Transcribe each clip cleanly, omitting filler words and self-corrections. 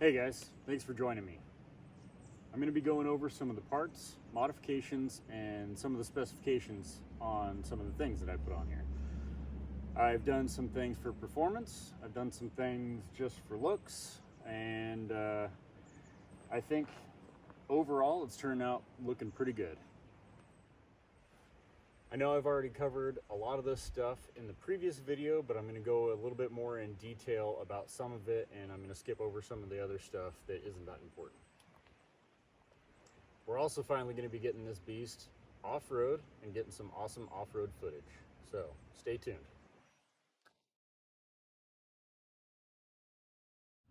Hey guys, thanks for joining me. I'm going to be going over some of the parts, modifications, and some of the specifications on some of the things that I put on here. I've done some things for performance, I've done some things just for looks, and I think overall it's turned out looking pretty good. I know I've already covered a lot of this stuff in the previous video, but I'm going to go a little bit more in detail about some of it, and I'm going to skip over some of the other stuff that isn't that important. We're also finally going to be getting this beast off-road and getting some awesome off-road footage. So stay tuned.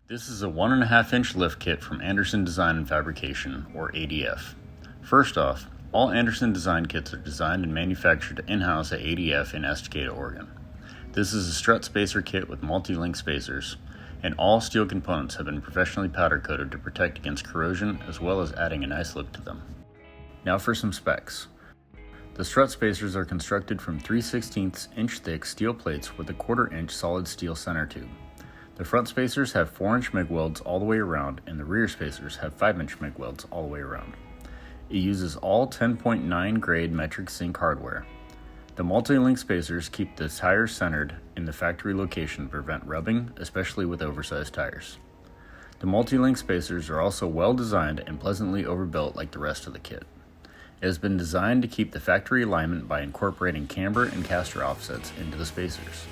This is a 1.5 inch lift kit from Anderson Design and Fabrication, or ADF. First off, all Anderson design kits are designed and manufactured in-house at ADF in Estacada, Oregon. This is a strut spacer kit with multi-link spacers, and all steel components have been professionally powder coated to protect against corrosion as well as adding a nice look to them. Now for some specs. The strut spacers are constructed from 3/16 inch thick steel plates with a 1/4 inch solid steel center tube. The front spacers have 4-inch MIG welds all the way around, and the rear spacers have 5-inch MIG welds all the way around. It uses all 10.9 grade metric zinc hardware. The multi-link spacers keep the tires centered in the factory location to prevent rubbing, especially with oversized tires. The multi-link spacers are also well designed and pleasantly overbuilt like the rest of the kit. It has been designed to keep the factory alignment by incorporating camber and caster offsets into the spacers.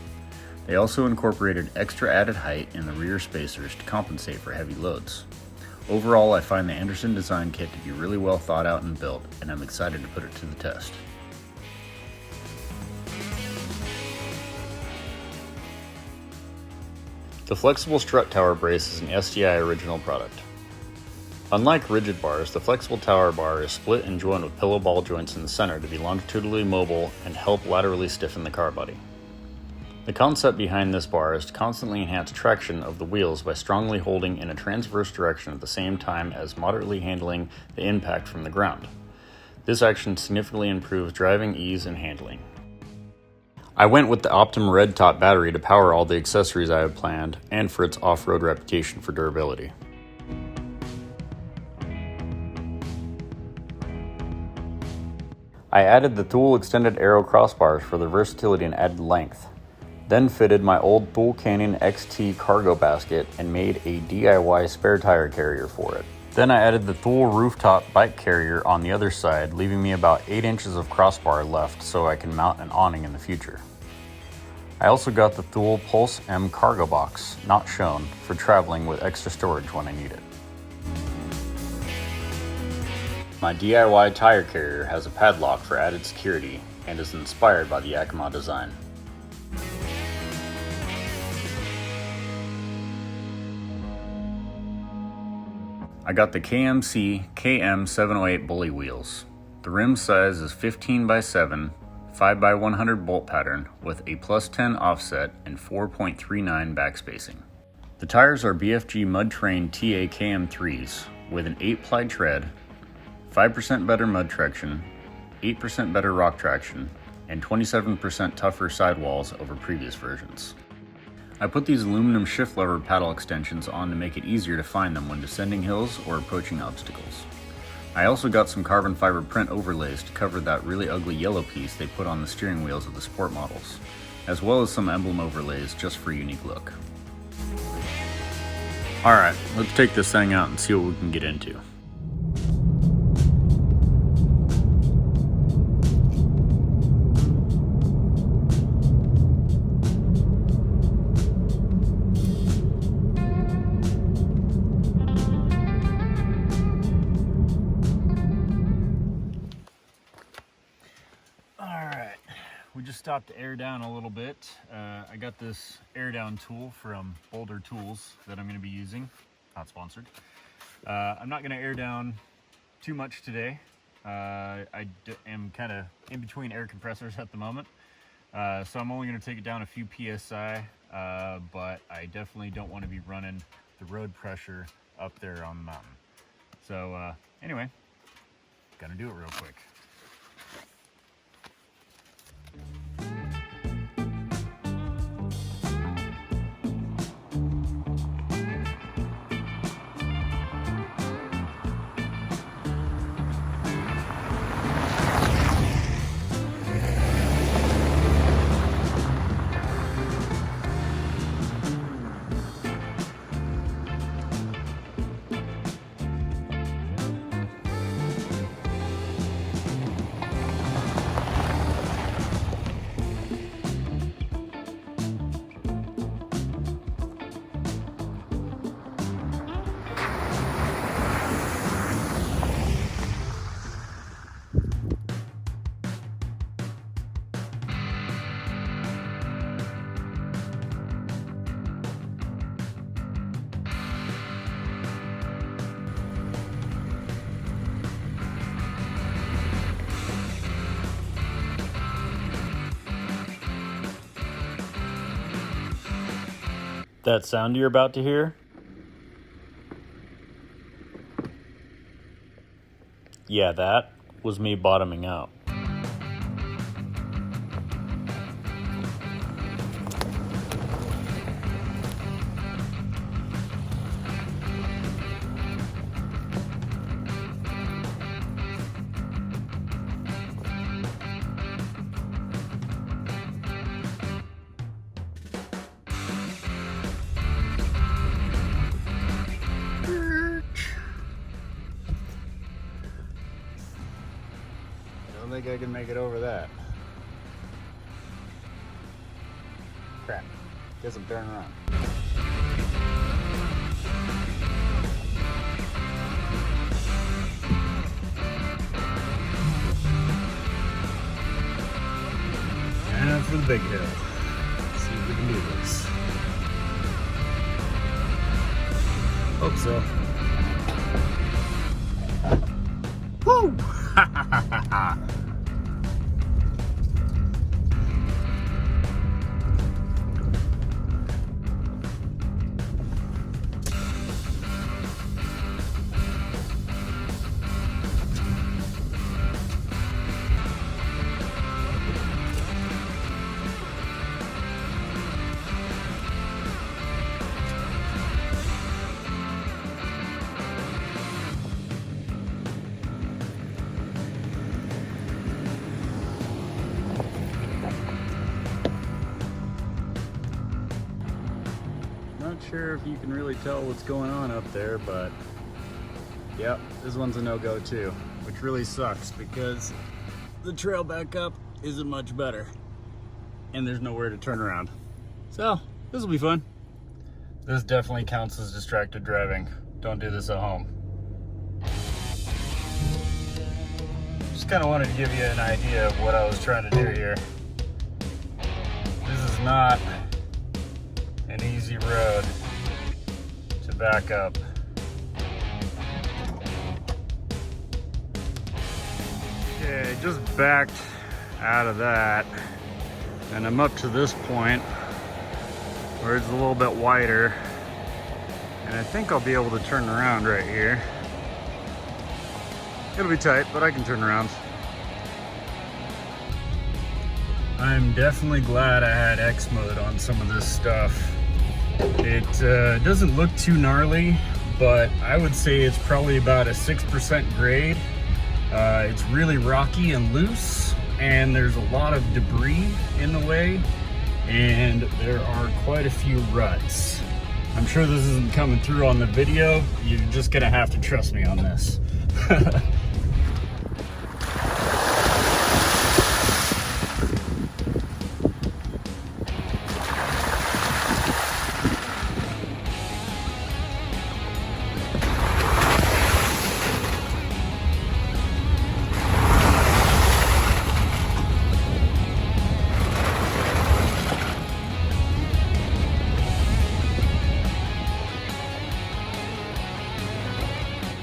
They also incorporated extra added height in the rear spacers to compensate for heavy loads. Overall, I find the Anderson design kit to be really well thought out and built, and I'm excited to put it to the test. The flexible strut tower brace is an STI original product. Unlike rigid bars, the flexible tower bar is split and joined with pillow ball joints in the center to be longitudinally mobile and help laterally stiffen the car body. The concept behind this bar is to constantly enhance traction of the wheels by strongly holding in a transverse direction at the same time as moderately handling the impact from the ground. This action significantly improves driving ease and handling. I went with the Optim Red Top battery to power all the accessories I have planned and for its off-road reputation for durability. I added the Thule extended arrow crossbars for the versatility and added length. Then fitted my old Thule Canyon XT cargo basket and made a DIY spare tire carrier for it. Then I added the Thule rooftop bike carrier on the other side, leaving me about 8 inches of crossbar left so I can mount an awning in the future. I also got the Thule Pulse M cargo box, not shown, for traveling with extra storage when I need it. My DIY tire carrier has a padlock for added security and is inspired by the Yakima design. I got the KMC KM708 bully wheels. The rim size is 15x7, 5x100 bolt pattern with a +10 offset and 4.39 backspacing. The tires are BFG Mud Terrain T KM3s with an 8-ply tread, 5% better mud traction, 8% better rock traction, and 27% tougher sidewalls over previous versions. I put these aluminum shift lever paddle extensions on to make it easier to find them when descending hills or approaching obstacles. I also got some carbon fiber print overlays to cover that really ugly yellow piece they put on the steering wheels of the sport models, as well as some emblem overlays just for a unique look. Alright, let's take this thing out and see what we can get into. We just stopped to air down a little bit. I got this air down tool from Boulder tools that I'm going to be using. Not sponsored. I'm not going to air down too much today. I am kind of in between air compressors at the moment. So I'm only going to take it down a few PSI, but I definitely don't want to be running the road pressure up there on the mountain. So anyway, gotta do it real quick. That sound you're about to hear? Yeah, that was me bottoming out. I don't think I can make it over that. Crap. Guess I'm turning around. And for the big hill. Let's see if we can do this. Hope so. Woo! Ha ha ha ha ha! Not sure if you can really tell what's going on up there, but yep, this one's a no-go too, which really sucks because the trail back up isn't much better and there's nowhere to turn around. So this will be fun. This definitely counts as distracted driving. Don't do this at home. Just kind of wanted to give you an idea of what I was trying to do here. This is not an easy road to back up. Okay, just backed out of that, and I'm up to this point where it's a little bit wider, and I think I'll be able to turn around right here. It'll be tight, but I can turn around. I'm definitely glad I had X mode on some of this stuff. It doesn't look too gnarly, but I would say it's probably about a 6% grade. It's really rocky and loose, and there's a lot of debris in the way, and there are quite a few ruts. I'm sure this isn't coming through on the video. You're just gonna have to trust me on this.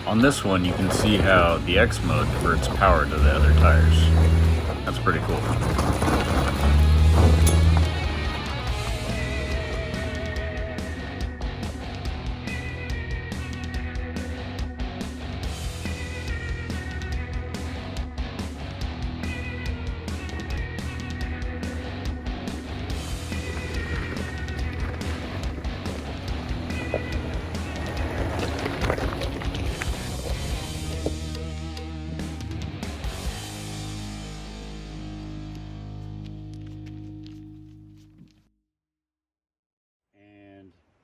On this one, you can see how the X mode diverts power to the other tires. That's pretty cool.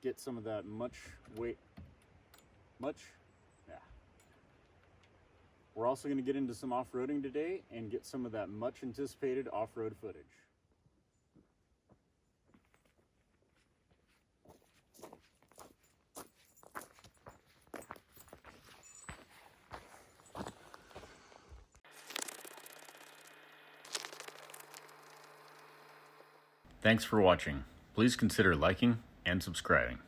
Get some of that We're also going to get into some off-roading today and get some of that much anticipated off-road footage. Thanks for watching. Please consider liking and subscribing.